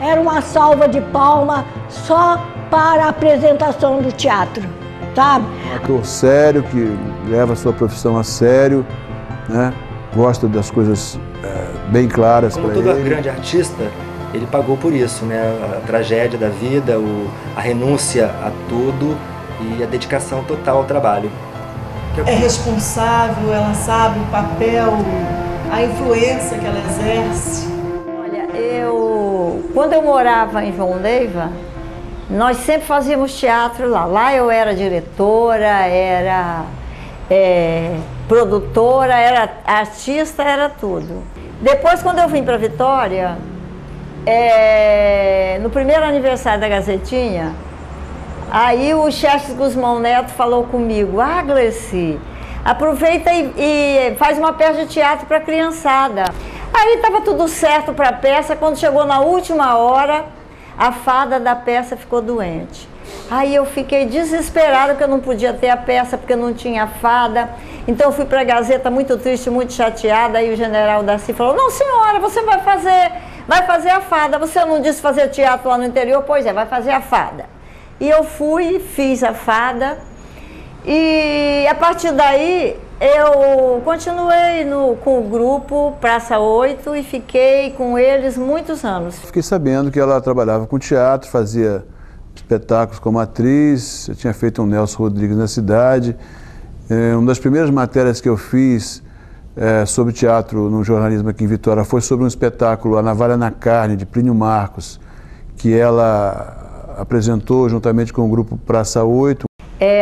era uma salva de palma só para a apresentação do teatro, sabe? Um ator sério, que leva a sua profissão a sério, né? Gosta das coisas bem claras para ele. Como todo grande artista, ele pagou por isso, né? A tragédia da vida, a renúncia a tudo e a dedicação total ao trabalho. É responsável, ela sabe o papel, a influência que ela exerce. Olha, quando eu morava em João Neiva, nós sempre fazíamos teatro lá. Lá eu era diretora, era produtora, era artista, era tudo. Depois, quando eu vim para Vitória, no primeiro aniversário da Gazetinha, aí o Xerxes Guzmão Neto falou comigo: ah, Gleici, aproveita e faz uma peça de teatro para a criançada. Aí estava tudo certo para a peça, quando chegou na última hora, a fada da peça ficou doente. Aí eu fiquei desesperada que eu não podia ter a peça porque não tinha fada. Então eu fui para a Gazeta muito triste, muito chateada. Aí o general Darcy falou: não, senhora, você vai fazer a fada. Você não disse fazer teatro lá no interior? Pois é, vai fazer a fada. E eu fui, fiz a fada. E a partir daí eu continuei com o grupo Praça 8 e fiquei com eles muitos anos. Fiquei sabendo que ela trabalhava com teatro, fazia espetáculos como atriz, eu tinha feito um Nelson Rodrigues na cidade. Uma das primeiras matérias que eu fiz sobre teatro no jornalismo aqui em Vitória foi sobre um espetáculo, A Navalha na Carne, de Plínio Marcos, que ela apresentou juntamente com o grupo Praça 8.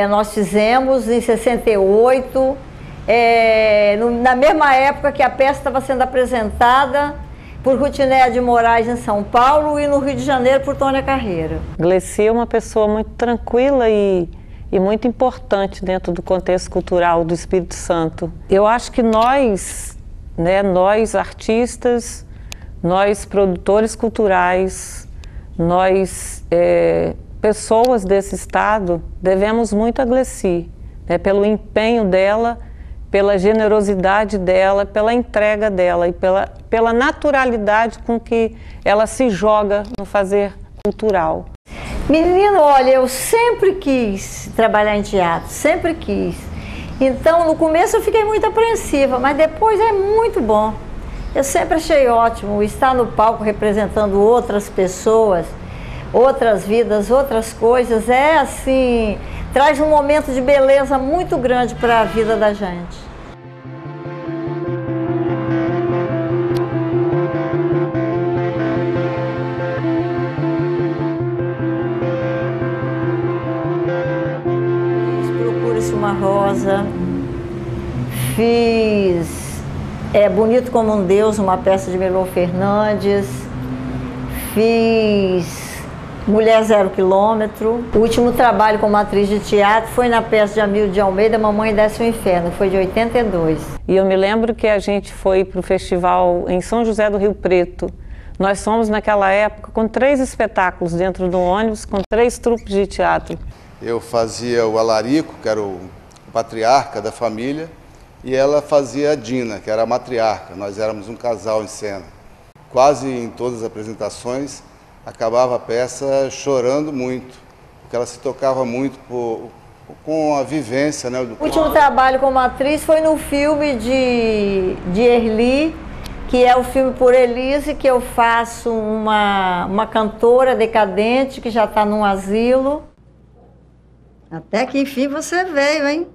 Nós fizemos em 68, na mesma época que a peça estava sendo apresentada por Rutinéia de Moraes em São Paulo e no Rio de Janeiro por Tônia Carreira. Gleici é uma pessoa muito tranquila e muito importante dentro do contexto cultural do Espírito Santo. Eu acho que nós artistas, nós produtores culturais, nós pessoas desse estado, devemos muito a Gleici, né, pelo empenho dela, pela generosidade dela, pela entrega dela e pela naturalidade com que ela se joga no fazer cultural. Menino, olha, eu sempre quis trabalhar em teatro, sempre quis. Então, no começo eu fiquei muito apreensiva, mas depois é muito bom. Eu sempre achei ótimo estar no palco representando outras pessoas, outras vidas, outras coisas. É assim, traz um momento de beleza muito grande para a vida da gente. Procura-se uma rosa, fiz Bonito como um Deus, uma peça de Melô Fernandes, fiz Mulher 0 Quilômetro. O último trabalho como atriz de teatro foi na peça de Amílio de Almeida, Mamãe Desce o Inferno, foi de 82. E eu me lembro que a gente foi para o festival em São José do Rio Preto. Nós fomos naquela época com 3 espetáculos dentro do ônibus, com 3 trupes de teatro. Eu fazia o Alarico, que era o patriarca da família, e ela fazia a Dina, que era a matriarca. Nós éramos um casal em cena. Quase em todas as apresentações, acabava a peça chorando muito, porque ela se tocava muito com a vivência, né? O último trabalho como atriz foi no filme de Erli, que é o filme Por Elise, que eu faço uma cantora decadente que já está num asilo. Até que enfim você veio, hein?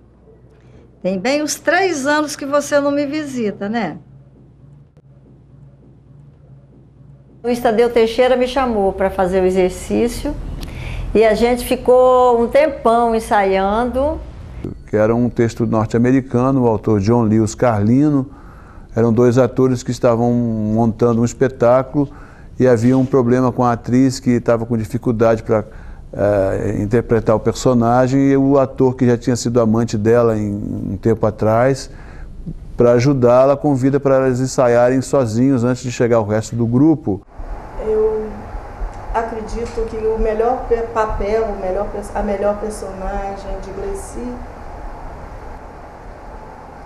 Tem bem uns 3 anos que você não me visita, né? Luiz Tadeu Teixeira me chamou para fazer o exercício e a gente ficou um tempão ensaiando. Que era um texto norte-americano, o autor John Lewis Carlino. Eram 2 atores que estavam montando um espetáculo e havia um problema com a atriz que estava com dificuldade para interpretar o personagem, e o ator que já tinha sido amante dela um tempo atrás, para ajudá-la, convida para elas ensaiarem sozinhos antes de chegar o resto do grupo. Eu acredito que o melhor papel, a melhor personagem de Gleici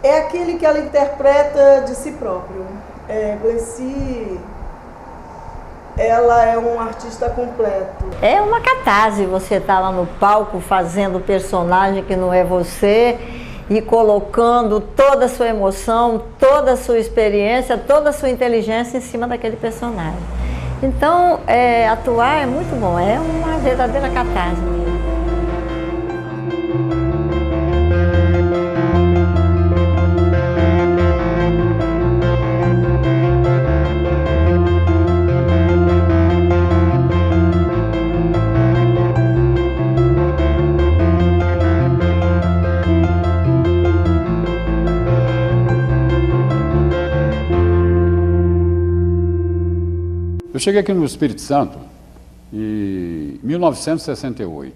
é aquele que ela interpreta de si próprio. Gleici ela é um artista completo. É uma catarse você estar lá no palco fazendo personagem que não é você e colocando toda a sua emoção, toda a sua experiência, toda a sua inteligência em cima daquele personagem. Então, atuar é muito bom, é uma verdadeira catarse mesmo. Eu cheguei aqui no Espírito Santo em 1968.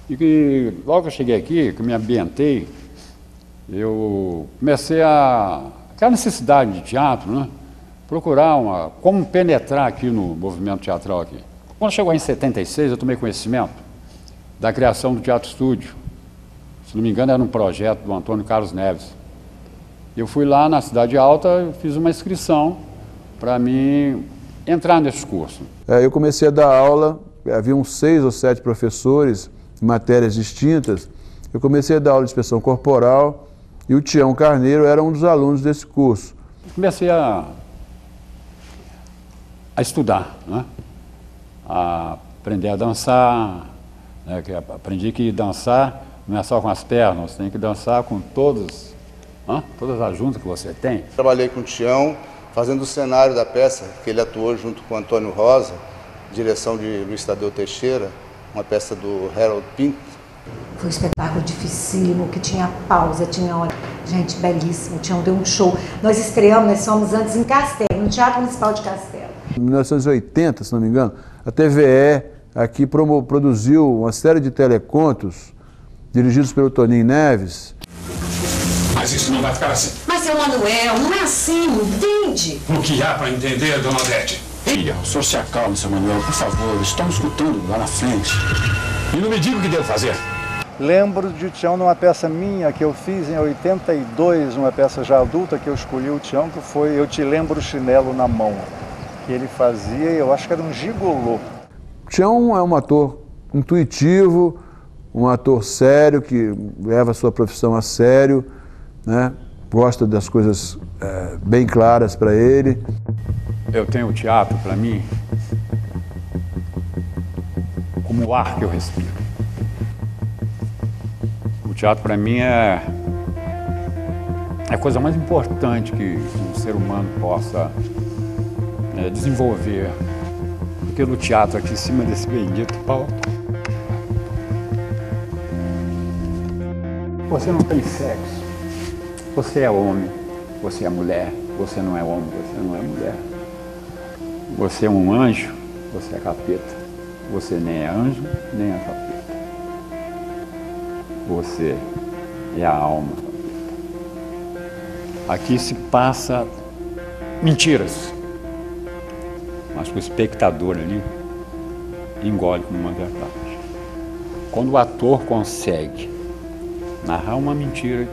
E logo que eu cheguei aqui, que me ambientei, eu comecei aquela necessidade de teatro, né? Procurar como penetrar aqui no movimento teatral aqui. Quando chegou em 76, eu tomei conhecimento da criação do Teatro Estúdio. Se não me engano, era um projeto do Antônio Carlos Neves. Eu fui lá na Cidade Alta, fiz uma inscrição para mim entrar nesse curso. Eu comecei a dar aula, havia uns 6 ou 7 professores em matérias distintas. Eu comecei a dar aula de expressão corporal e o Tião Carneiro era um dos alunos desse curso. Comecei a estudar, né? A aprender a dançar, né? Aprendi que dançar não é só com as pernas, você tem que dançar com todas as juntas que você tem. Trabalhei com o Tião, fazendo o cenário da peça, que ele atuou junto com o Antônio Rosa, direção de Luiz Tadeu Teixeira, uma peça do Harold Pink. Foi um espetáculo dificílimo, que tinha pausa, tinha hora. Gente, belíssimo, o Tião deu um show. Nós estreamos, nós fomos antes em Castelo, no Teatro Municipal de Castelo. Em 1980, se não me engano, a TVE aqui produziu uma série de telecontos dirigidos pelo Toninho Neves. Mas isso não vai ficar assim. Mas, seu Manuel, não é assim, entende? O que há para entender, dona Odete? Filha, o senhor se acalme, seu Manuel, por favor. Estamos escutando lá na frente. E não me diga o que devo fazer. Lembro de Tião numa peça minha que eu fiz em 82, uma peça já adulta que eu escolhi o Tião, que foi Eu Te Lembro o Chinelo na Mão. Que ele fazia, eu acho que era um gigolô. Tião é um ator intuitivo, um ator sério, que leva a sua profissão a sério, né? Gosta das coisas bem claras para ele. Eu tenho o teatro, para mim, como o ar que eu respiro. O teatro, para mim, é a coisa mais importante que um ser humano possa desenvolver. Porque no teatro, aqui em cima desse bendito palco, você não tem sexo. Você é homem, você é mulher, você não é homem, você não é mulher. Você é um anjo, você é capeta. Você nem é anjo, nem é capeta. Você é a alma. Aqui se passa mentiras, mas o espectador ali engole como uma verdade. Quando o ator consegue narrar uma mentira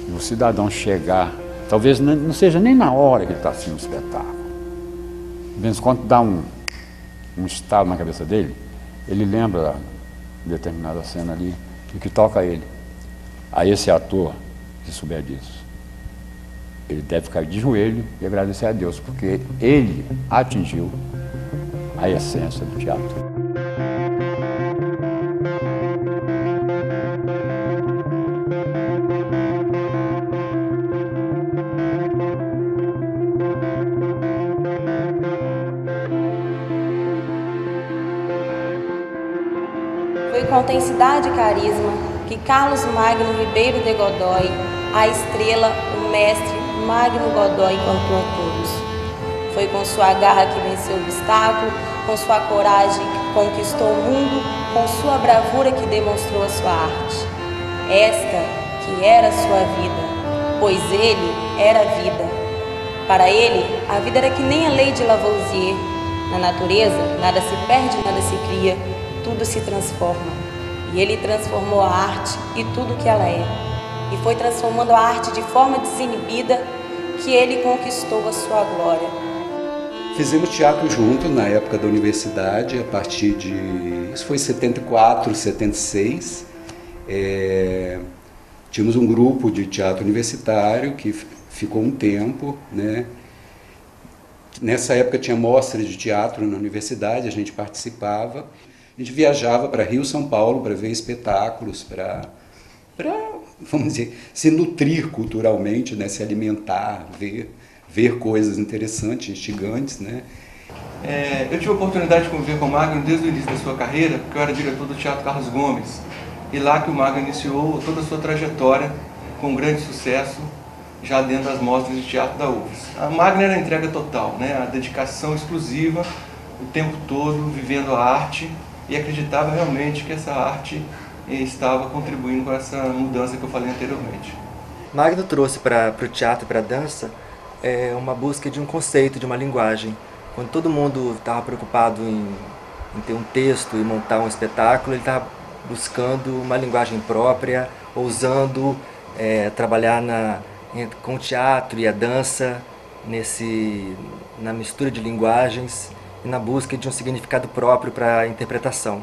e o cidadão chegar, talvez não seja nem na hora que ele está assistindo o espetáculo, de vez em quando dá um estalo na cabeça dele, ele lembra de determinada cena ali e que toca ele. Aí esse ator, se souber disso, ele deve ficar de joelho e agradecer a Deus, porque ele atingiu a essência do teatro. Foi com intensidade e carisma que Carlos Magno Ribeiro de Godoy, a estrela, o mestre Magno Godoy, encantou a todos. Foi com sua garra que venceu o obstáculo, com sua coragem que conquistou o mundo, com sua bravura que demonstrou a sua arte. Esta que era sua vida, pois ele era a vida. Para ele, a vida era que nem a lei de Lavoisier. Na natureza, nada se perde, nada se cria, tudo se transforma. E ele transformou a arte e tudo que ela é. E foi transformando a arte de forma desinibida que ele conquistou a sua glória. Fizemos teatro junto na época da universidade, a partir de... Isso foi 74, 76. Tínhamos um grupo de teatro universitário que ficou um tempo, né? Nessa época tinha mostras de teatro na universidade, a gente participava. A gente viajava para Rio, São Paulo para ver espetáculos, para, vamos dizer, se nutrir culturalmente, né? Se alimentar, ver coisas interessantes, instigantes, né? Eu tive a oportunidade de conviver com o Magno desde o início da sua carreira, porque eu era diretor do Teatro Carlos Gomes, e lá que o Magno iniciou toda a sua trajetória com grande sucesso, já dentro das mostras de teatro da UFES. A Magno era a entrega total, né? A dedicação exclusiva, o tempo todo, vivendo a arte, e acreditava realmente que essa arte estava contribuindo com essa mudança que eu falei anteriormente. Magno trouxe para o teatro e para a dança uma busca de um conceito, de uma linguagem. Quando todo mundo estava preocupado em ter um texto e montar um espetáculo, ele estava buscando uma linguagem própria, ousando trabalhar com o teatro e a dança, na mistura de linguagens e na busca de um significado próprio para a interpretação.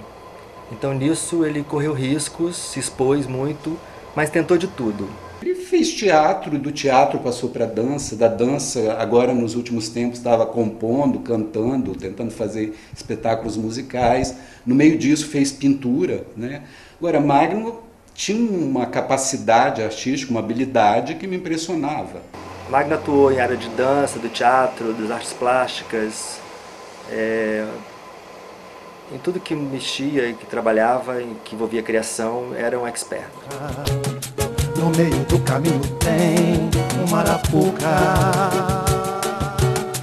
Então nisso ele correu riscos, se expôs muito, mas tentou de tudo. Ele fez teatro, do teatro passou para a dança, da dança agora nos últimos tempos estava compondo, cantando, tentando fazer espetáculos musicais. No meio disso fez pintura, né? Agora Magno tinha uma capacidade artística, uma habilidade que me impressionava. Magno atuou em área de dança, do teatro, das artes plásticas, em tudo que mexia, que trabalhava, que envolvia criação, era um expert. No meio do caminho tem uma arapuca.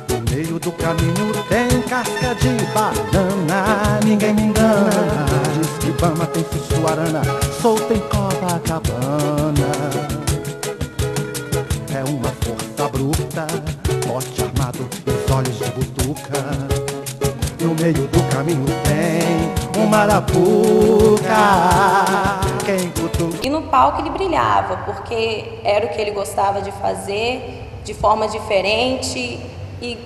No meio do caminho tem casca de banana. Ninguém me engana, diz que Bama tem Sussuarana, solta em Copacabana. É uma força bruta, poste armado, os olhos de butuca. No meio do caminho tem uma arapuca. E no palco ele brilhava, porque era o que ele gostava de fazer, de forma diferente, e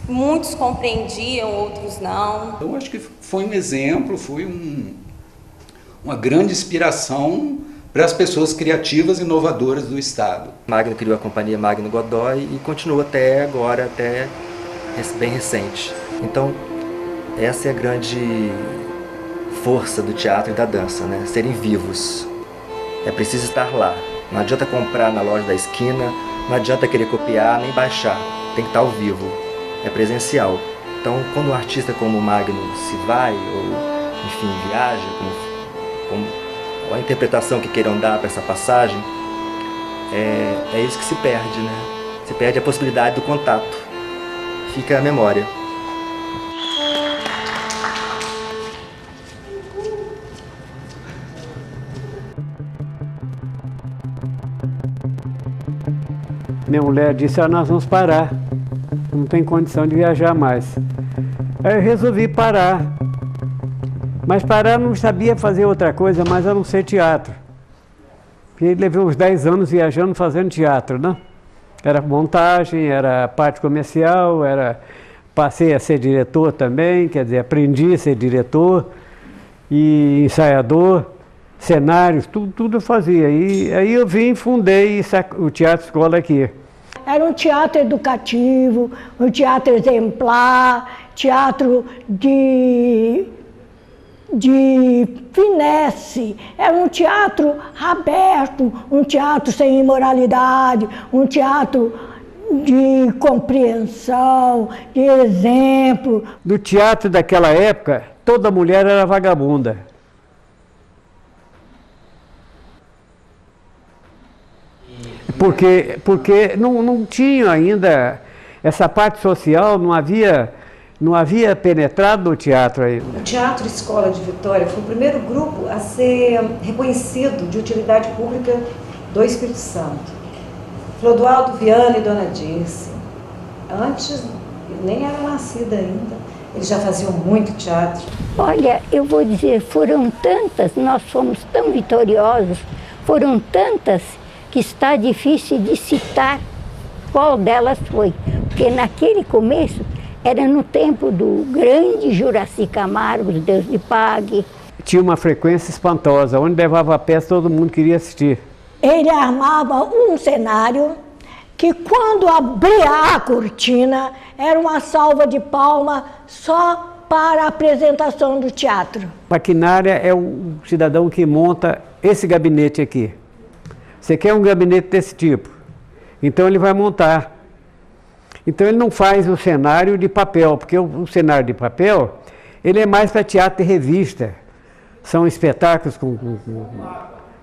muitos compreendiam, outros não. Eu acho que foi um exemplo, foi uma grande inspiração para as pessoas criativas e inovadoras do Estado. Magno criou a companhia Magno Godoy e continua até agora, até bem recente. Então, essa é a grande força do teatro e da dança, né? Serem vivos. É preciso estar lá. Não adianta comprar na loja da esquina, não adianta querer copiar nem baixar. Tem que estar ao vivo. É presencial. Então, quando um artista como o Magno se vai, ou enfim, viaja, com a interpretação que queiram dar para essa passagem, é isso que se perde, né? Se perde a possibilidade do contato. Fica a memória. Minha mulher disse, nós vamos parar, não tem condição de viajar mais. Aí eu resolvi parar, mas parar não sabia fazer outra coisa, mas a não ser teatro. Porque levei uns 10 anos viajando, fazendo teatro, né? Era montagem, era parte comercial, passei a ser diretor também, quer dizer, aprendi a ser diretor e ensaiador, cenários, tudo eu fazia. E aí eu vim e fundei o Teatro Escola aqui. Era um teatro educativo, um teatro exemplar, teatro de finesse. Era um teatro aberto, um teatro sem imoralidade, um teatro de compreensão, de exemplo. Do teatro daquela época, toda mulher era vagabunda. Porque não tinha ainda essa parte social, não havia penetrado no teatro ainda. O Teatro Escola de Vitória foi o primeiro grupo a ser reconhecido de utilidade pública do Espírito Santo. Clodoaldo Viana e Dona Dirce. Antes, nem era nascida ainda, eles já faziam muito teatro. Olha, eu vou dizer, foram tantas, nós fomos tão vitoriosos, foram tantas que está difícil de citar qual delas foi. Porque naquele começo Era no tempo do grande Juraci Camargo, Deus lhe pague. Tinha uma frequência espantosa, onde levava a peça todo mundo queria assistir. Ele armava um cenário que quando abria a cortina era uma salva de palmas só para a apresentação do teatro. Maquinária é um cidadão que monta esse gabinete aqui. Você quer um gabinete desse tipo? Então ele vai montar. Então ele não faz o cenário de papel, porque o cenário de papel ele é mais para teatro de revista. São espetáculos com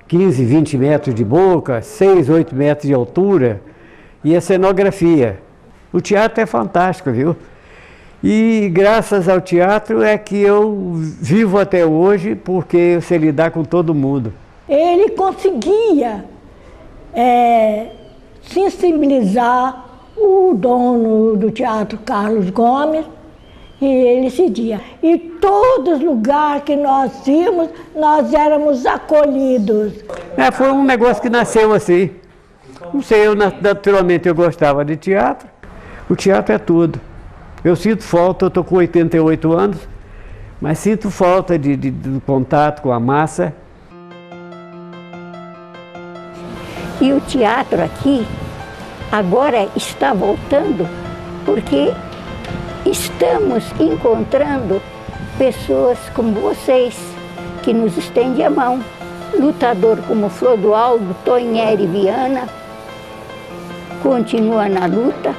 15, 20 metros de boca, 6, 8 metros de altura e a cenografia. O teatro é fantástico, viu? E graças ao teatro é que eu vivo até hoje, porque eu sei lidar com todo mundo. Ele conseguia sensibilizar o dono do teatro, Carlos Gomes, e ele decidia. E todos os lugares que nós íamos, nós éramos acolhidos. Foi um negócio que nasceu assim. Não sei, naturalmente eu gostava de teatro. O teatro é tudo. Eu sinto falta, eu estou com 88 anos, mas sinto falta do contato com a massa. E o teatro aqui agora está voltando porque estamos encontrando pessoas como vocês, que nos estendem a mão. Lutador como Flodoaldo Tonheri Viana, continua na luta,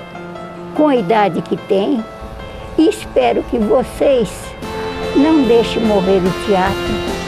com a idade que tem, e espero que vocês não deixem morrer o teatro.